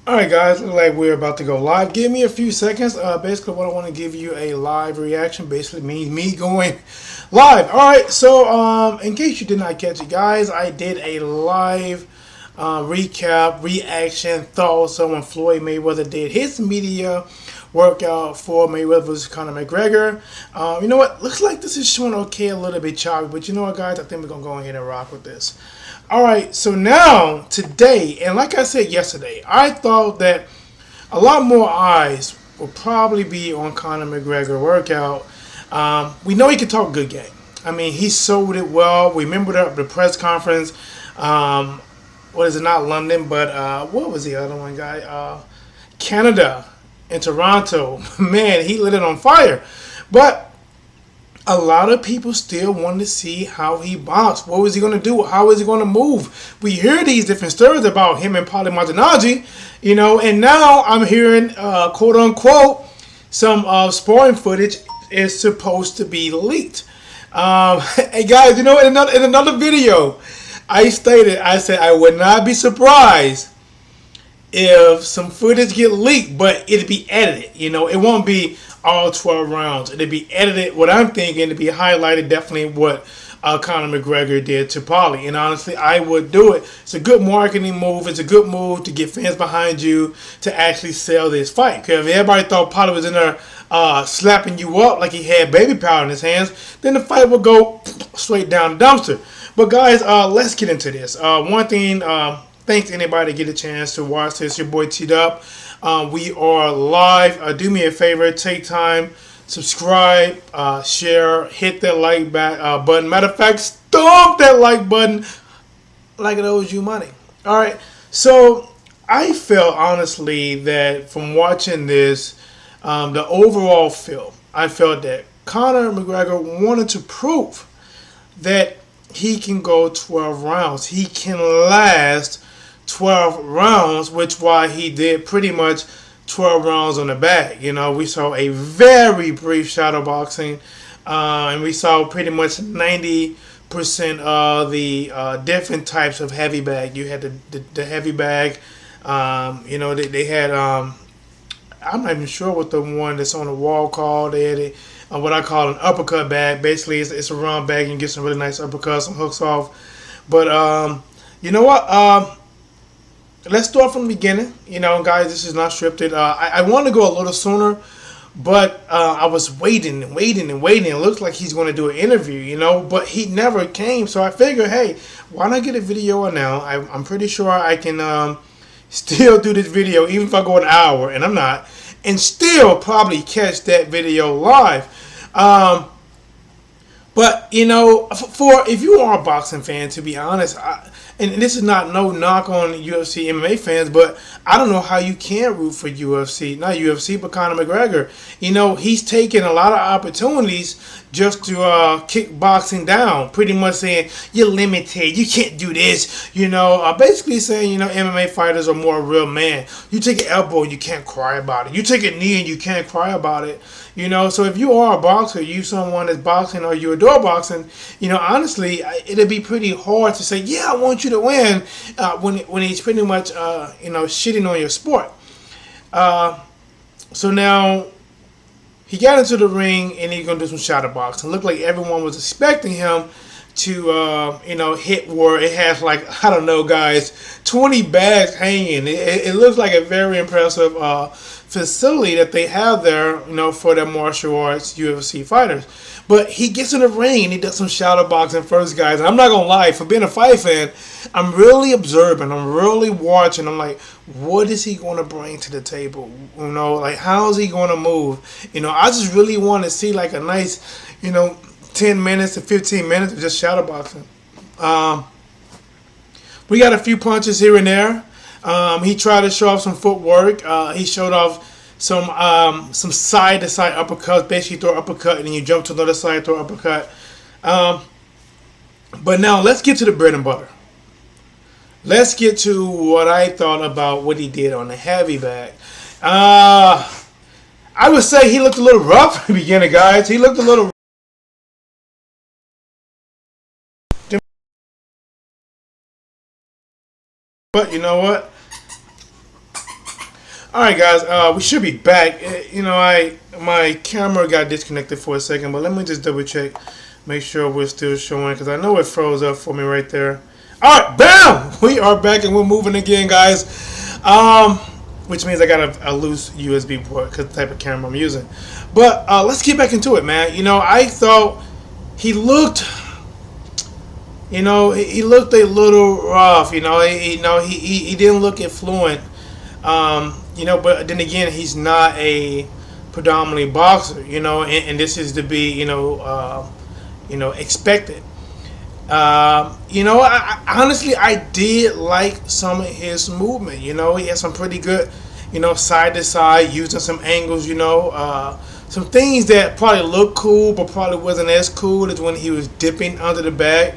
Alright guys, look like we're about to go live. Give me a few seconds. Basically what I want to give you a live reaction. Basically means me going live. Alright, so in case you did not catch it guys, I did a live recap, reaction, thoughts on when Floyd Mayweather did his media workout for Mayweather versus Conor McGregor. You know what? Looks like this is showing okay, a little bit choppy, but you know what guys? I think we're going to go ahead and rock with this. Alright, so now, today, and like I said yesterday, I thought that a lot more eyes will probably be on Conor McGregor workout. We know he can talk good game. I mean, he sold it well. We remember the press conference. What is it? Not London, but what was the other one, guy? Canada and Toronto. Man, he lit it on fire. But a lot of people still want to see how he boxed. What was he going to do? How is he going to move? We hear these different stories about him and Paulie Malignaggi, and now I'm hearing, quote unquote, some sparring footage is supposed to be leaked. Hey guys, in another video, I said I would not be surprised if some footage get leaked, but it'd be edited. It won't be all 12 rounds. It'd be edited. What I'm thinking to be highlighted, definitely what Conor McGregor did to Paulie. And honestly, I would do it. It's a good marketing move. It's a good move to get fans behind you to actually sell this fight. Because if everybody thought Paulie was in there slapping you up like he had baby powder in his hands, then the fight would go straight down the dumpster. But guys, let's get into this. One thing. Thanks anybody to get a chance to watch this. Your boy Teed Up. We are live. Do me a favor, take time, subscribe, share, hit that like button. Matter of fact, stomp that like button like it owes you money. All right. So I felt honestly that from watching this, the overall film, I felt that Conor McGregor wanted to prove that he can go 12 rounds. He can last 12 rounds, which why he did pretty much 12 rounds on the bag. We saw a very brief shadow boxing, and we saw pretty much 90% of the different types of heavy bag. You had the heavy bag. They had, I'm not even sure what the one that's on the wall called. They had what I call an uppercut bag. Basically, it's a round bag and you get some really nice uppercuts, some hooks off. But you know what? Let's start from the beginning. Guys, this is not scripted. I want to go a little sooner, but I was waiting and waiting and waiting. It looks like he's going to do an interview, but he never came. So I figured, hey, why not get a video now? I'm pretty sure I can still do this video, even if I go an hour, and I'm not, and still probably catch that video live. But for if you are a boxing fan, to be honest, and this is not no knock on UFC MMA fans, but I don't know how you can root for UFC, not UFC, but Conor McGregor. He's taken a lot of opportunities just to kick boxing down, pretty much saying you're limited, you can't do this. Basically saying MMA fighters are more real man. You take an elbow, you can't cry about it. You take a knee, and you can't cry about it. So if you are a boxer, you someone that's boxing or you adore boxing, honestly, it'd be pretty hard to say, yeah, I want you to win when he's pretty much, shitting on your sport. So now he got into the ring and he's going to do some shadow boxing. Looked like everyone was expecting him to, hit where it has like, I don't know, guys, 20 bags hanging. It looks like a very impressive facility that they have there, for their martial arts UFC fighters. But he gets in the ring and he does some shadow boxing first, guys. And I'm not gonna lie, for being a fight fan, I'm really observing, I'm really watching. I'm like, what is he gonna bring to the table? Like how is he gonna move? I just really want to see like a nice, 10 minutes to 15 minutes of just shadow boxing. We got a few punches here and there. He tried to show off some footwork. He showed off some side to side uppercuts. Basically, throw an uppercut and then you jump to the other side, throw an uppercut. But now let's get to the bread and butter. Let's get to what I thought about what he did on the heavy bag. I would say he looked a little rough in the beginning, guys. He looked a little. But you know what? All right, guys. We should be back. My camera got disconnected for a second, but let me just double check, make sure we're still showing because I know it froze up for me right there. All right, bam! We are back and we're moving again, guys. Which means I got a loose USB port because the type of camera I'm using. But let's get back into it, man. I thought he looked. He looked a little rough. He didn't look fluent. But then again, he's not a predominantly boxer. And this is to be, expected. Honestly, I did like some of his movement. He had some pretty good, side to side, using some angles. Some things that probably looked cool, but probably wasn't as cool as when he was dipping under the bag.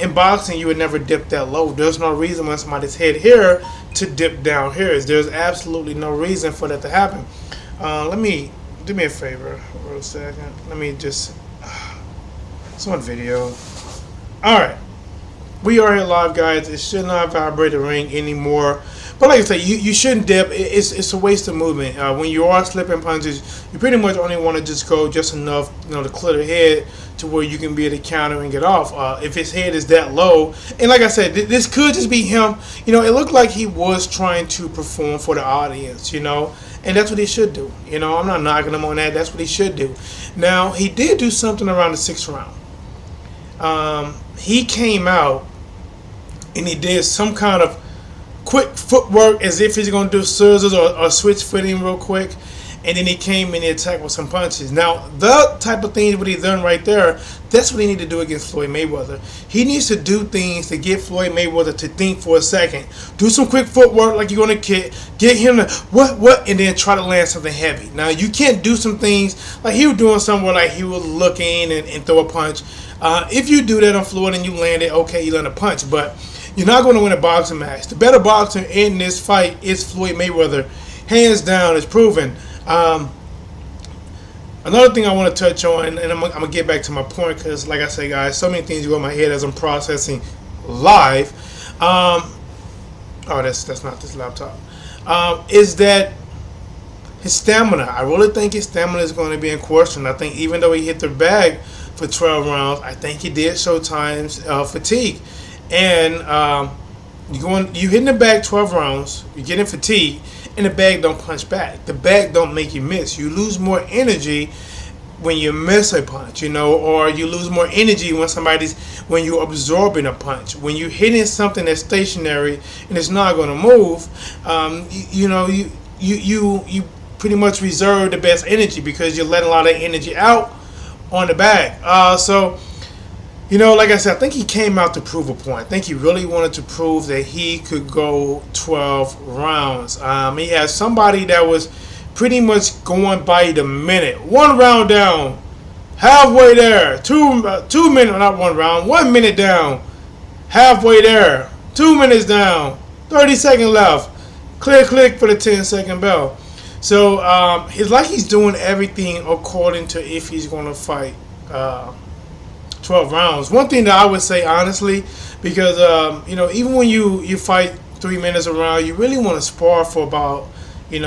In boxing, you would never dip that low. There's no reason when somebody's head here to dip down here. There's absolutely no reason for that to happen. Do me a favor for a second. Let me just. It's on video. All right, we are here live, guys. It should not vibrate the ring anymore. But like I said, you shouldn't dip. It's a waste of movement. When you are slipping punches, you pretty much only want to just go just enough, to clear the head to where you can be able to counter and get off. If his head is that low, and like I said, this could just be him. It looked like he was trying to perform for the audience, and that's what he should do. I'm not knocking him on that. That's what he should do. Now, he did do something around the 6th round. He came out and he did some kind of quick footwork as if he's going to do scissors or switch footing real quick, and then he came and he attacked with some punches. Now, the type of things what he done right there, that's what he need to do against Floyd Mayweather. He needs to do things to get Floyd Mayweather to think for a second. Do some quick footwork like you're going to kick, get him to what, and then try to land something heavy. Now, you can't do some things like he was doing somewhere like he was looking and throw a punch. If you do that on Floyd and you land it, okay, you land a punch, but you're not going to win a boxing match. The better boxer in this fight is Floyd Mayweather. Hands down, it's proven. Another thing I want to touch on, and I'm going to get back to my point because, like I say, guys, so many things go in my head as I'm processing live. That's not this laptop. Is that his stamina. I really think his stamina is going to be in question. I think even though he hit the bag for 12 rounds, I think he did show times fatigue. And you hitting the bag 12 rounds, you're getting fatigue, and the bag don't punch back. The bag don't make you miss. You lose more energy when you miss a punch, or you lose more energy when you're absorbing a punch. When you're hitting something that's stationary and it's not going to move, you pretty much reserve the best energy because you're letting a lot of energy out on the bag. Like I said, I think he came out to prove a point. I think he really wanted to prove that he could go 12 rounds. He had somebody that was pretty much going by the minute. 1 round down, halfway there. 2 minutes, not 1 round, 1 minute down, halfway there. 2 minutes down, 30 seconds left. Click for the 10-second bell. So it's like he's doing everything according to if he's going to fight 12 rounds. One thing that I would say honestly, because even when you fight 3 minutes a round, you really want to spar for about 3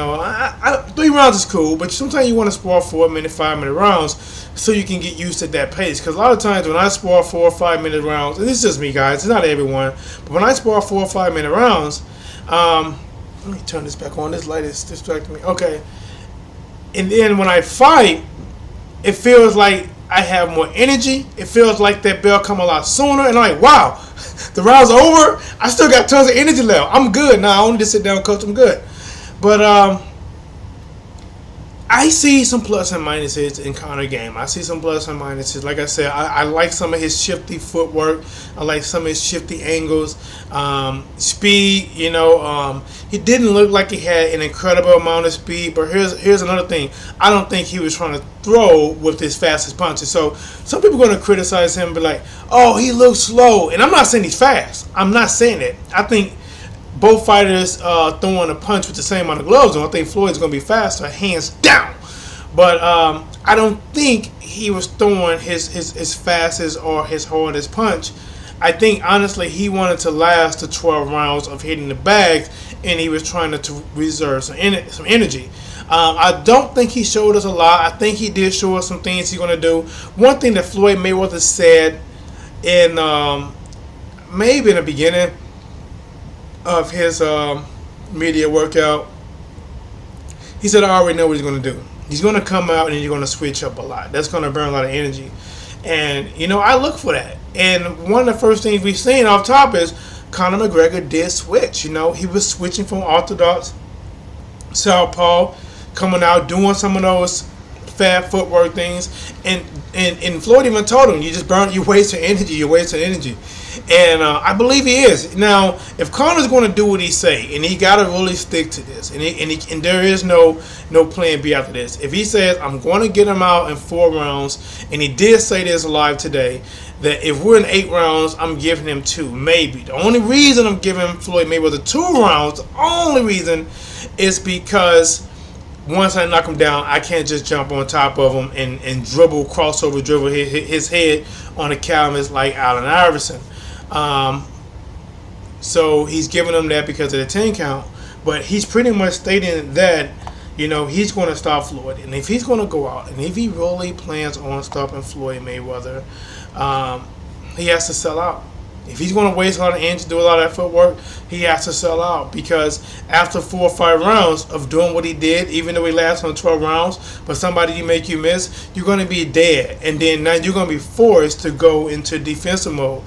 rounds is cool, but sometimes you want to spar 4 minute, 5 minute rounds so you can get used to that pace. Because a lot of times when I spar 4 or 5 minute rounds, and this is just me, guys, it's not everyone, but when I spar 4 or 5 minute rounds, let me turn this back on. This light is distracting me. Okay, and then when I fight, it feels like I have more energy. It feels like that bell come a lot sooner. And I'm like, wow, the round's over. I still got tons of energy left. I'm good now. I don't need to sit down, coach. I'm good. But I see some plus and minuses in Conor game. I see some plus and minuses. Like I said, I like some of his shifty footwork. I like some of his shifty angles. Speed, he didn't look like he had an incredible amount of speed. But here's another thing. I don't think he was trying to throw with his fastest punches. So some people are going to criticize him and be like, oh, he looks slow. And I'm not saying he's fast. I'm not saying it. I think both fighters throwing a punch with the same amount of gloves on. I think Floyd's going to be faster, hands down. But I don't think he was throwing his fastest or his hardest punch. I think, honestly, he wanted to last the 12 rounds of hitting the bags and he was trying to reserve some energy. I don't think he showed us a lot. I think he did show us some things he's going to do. One thing that Floyd Mayweather said in maybe in the beginning of his media workout, he said, I already know what he's going to do. He's going to come out and he's going to switch up a lot. That's going to burn a lot of energy. And, I look for that. And one of the first things we've seen off top is Conor McGregor did switch. He was switching from orthodox southpaw, coming out, doing some of those fast footwork things. And Floyd even told him, you wasting energy. And I believe he is. Now, if Conor's going to do what he say, and he got to really stick to this, and there is no plan B after this. If he says, I'm going to get him out in 4 rounds, and he did say this live today, that if we're in 8 rounds, I'm giving him 2, maybe. The only reason I'm giving Floyd Mayweather 2 rounds, the only reason is because once I knock him down, I can't just jump on top of him and crossover dribble his head on the canvas like Allen Iverson. So he's giving him that because of the 10 count, but he's pretty much stating that he's going to stop Floyd, and if he's going to go out and if he really plans on stopping Floyd Mayweather, he has to sell out. If he's going to waste a lot of energy, do a lot of that footwork, he has to sell out, because after 4 or 5 rounds of doing what he did, even though he lasts on 12 rounds, but somebody make you miss, you're going to be dead, and then now you're going to be forced to go into defensive mode.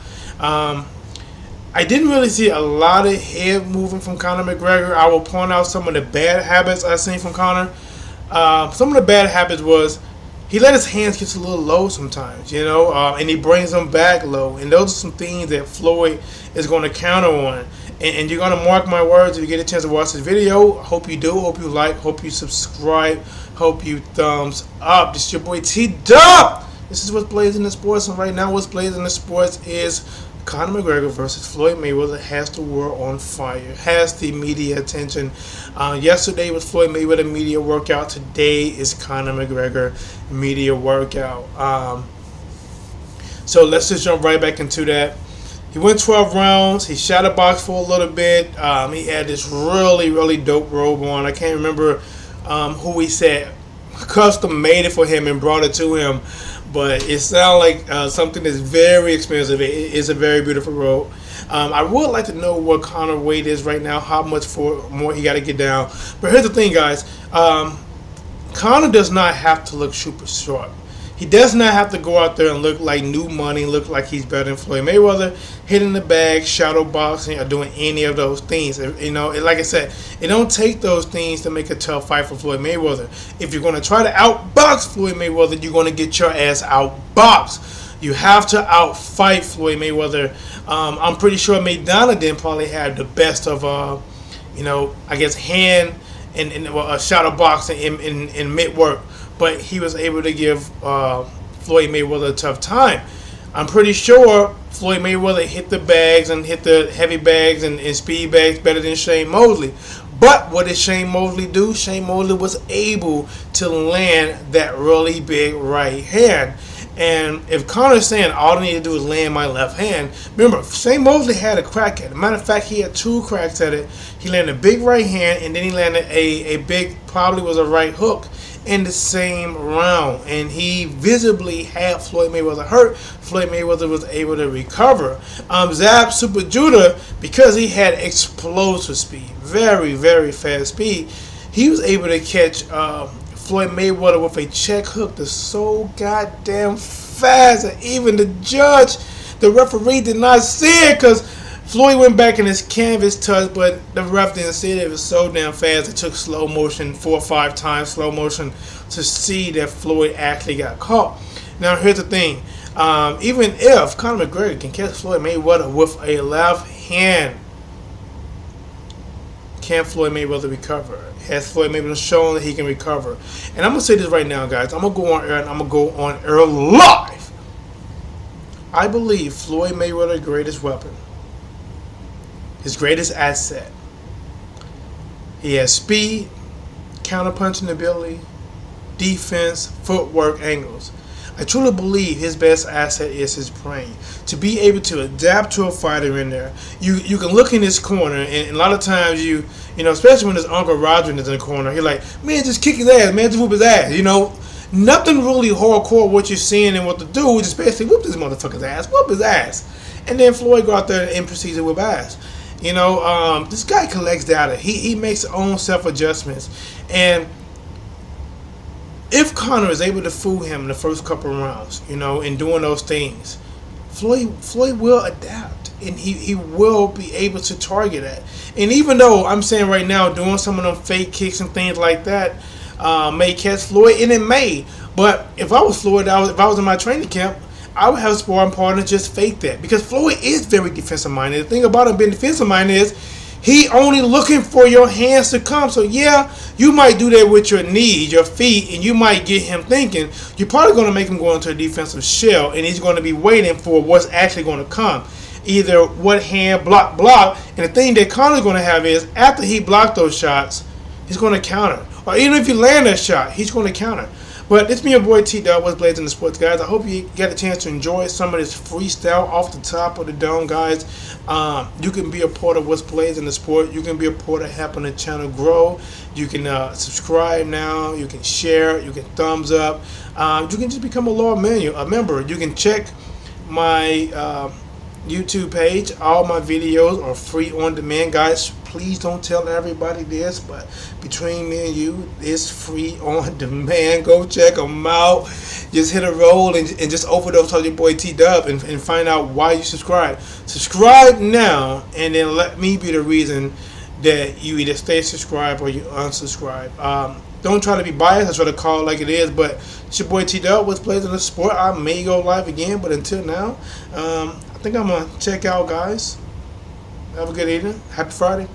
I didn't really see a lot of head moving from Conor McGregor. I will point out some of the bad habits I've seen from Conor. Some of the bad habits was he let his hands get a little low sometimes, and he brings them back low. And those are some things that Floyd is going to counter on. And you're going to mark my words if you get a chance to watch this video. Hope you do. Hope you like. Hope you subscribe. Hope you thumbs up. This is your boy T-Dub. This is what's blazing in sports. And right now what's blazing in sports is Conor McGregor versus Floyd Mayweather has the world on fire, has the media attention. Yesterday was Floyd Mayweather media workout. Today is Conor McGregor media workout. So let's just jump right back into that. He went 12 rounds. He shadow boxed for a little bit. He had this really, really dope robe on. I can't remember who he said custom made it for him and brought it to him. But it sounds like something that's very expensive. It is a very beautiful robe. I would like to know what Conor weight is right now, how much more he got to get down. But here's the thing, guys. Conor does not have to look super short. He does not have to go out there and look like new money, look like he's better than Floyd Mayweather, hitting the bag, shadow boxing, or doing any of those things. Like I said, it don't take those things to make a tough fight for Floyd Mayweather. If you're going to try to outbox Floyd Mayweather, you're going to get your ass outboxed. You have to outfight Floyd Mayweather. I'm pretty sure Maidana didn't probably have the best of, I guess, hand and shadow boxing in mid-work. But he was able to give Floyd Mayweather a tough time. I'm pretty sure Floyd Mayweather hit the bags and hit the heavy bags and speed bags better than Shane Mosley. But what did Shane Mosley do? Shane Mosley was able to land that really big right hand. And if Conor's saying all I need to do is land my left hand, remember, Shane Mosley had a crack at it. Matter of fact, he had 2 cracks at it. He landed a big right hand, and then he landed a big, probably was a right hook in the same round, and he visibly had Floyd Mayweather hurt. Floyd Mayweather was able to recover. Zab Super Judah, because he had explosive speed, very, very fast speed, he was able to catch Floyd Mayweather with a check hook that's so goddamn fast that even the judge, the referee, did not see it, because Floyd went back in his canvas touch, but the ref didn't see it. It was so damn fast. It took slow motion, 4 or 5 times slow motion, to see that Floyd actually got caught. Now, here's the thing. Even if Conor McGregor can catch Floyd Mayweather with a left hand, can Floyd Mayweather recover? Has Floyd Mayweather shown that he can recover? And I'm going to say this right now, guys. I'm going to go on air, and I'm going to go on air live. I believe Floyd Mayweather's greatest weapon, his greatest asset, he has speed, counterpunching ability, defense, footwork, angles. I truly believe his best asset is his brain. To be able to adapt to a fighter in there, you can look in his corner, and a lot of times you know, especially when his Uncle Roger is in the corner, you're like, man, just kick his ass, man, just whoop his ass, you know. Nothing really hardcore what you're seeing and what to do, just basically whoop this motherfucker's ass, whoop his ass. And then Floyd go out there and proceeds to whip ass. You know, this guy collects data. He makes his own self-adjustments. And if Conor is able to fool him in the first couple of rounds, you know, in doing those things, Floyd will adapt, and he will be able to target that. And even though I'm saying right now, doing some of them fake kicks and things like that may catch Floyd, and it may. But if I was Floyd, if I was in my training camp, I would have a sparring partner just fake that, because Floyd is very defensive minded. The thing about him being defensive minded is he only looking for your hands to come. So yeah, you might do that with your knees, your feet, and you might get him thinking. You're probably going to make him go into a defensive shell, and he's going to be waiting for what's actually going to come. Either what hand, block. And the thing that Conor's going to have is, after he blocked those shots, he's going to counter. Or even if you land that shot, he's going to counter. But it's me, your boy T-Dub, what's Blazing the Sports, guys. I hope you get a chance to enjoy some of this freestyle off the top of the dome, guys. You can be a part of what's Blazing the Sport. You can be a part of helping the channel grow. You can subscribe now. You can share. You can thumbs up. You can just become a member. You can check my YouTube page. All my videos are free on demand, guys. Please don't tell everybody this, but between me and you, it's free on demand. Go check them out. Just hit a roll and just overdose on your boy T-Dub and find out why you subscribe. Subscribe now, and then let me be the reason that you either stay subscribed or you unsubscribe. Don't try to be biased. I try to call it like it is, but it's your boy T-Dub, what's Blazing the Sport. I may go live again, but until now, I think I'm going to check out, guys. Have a good evening. Happy Friday.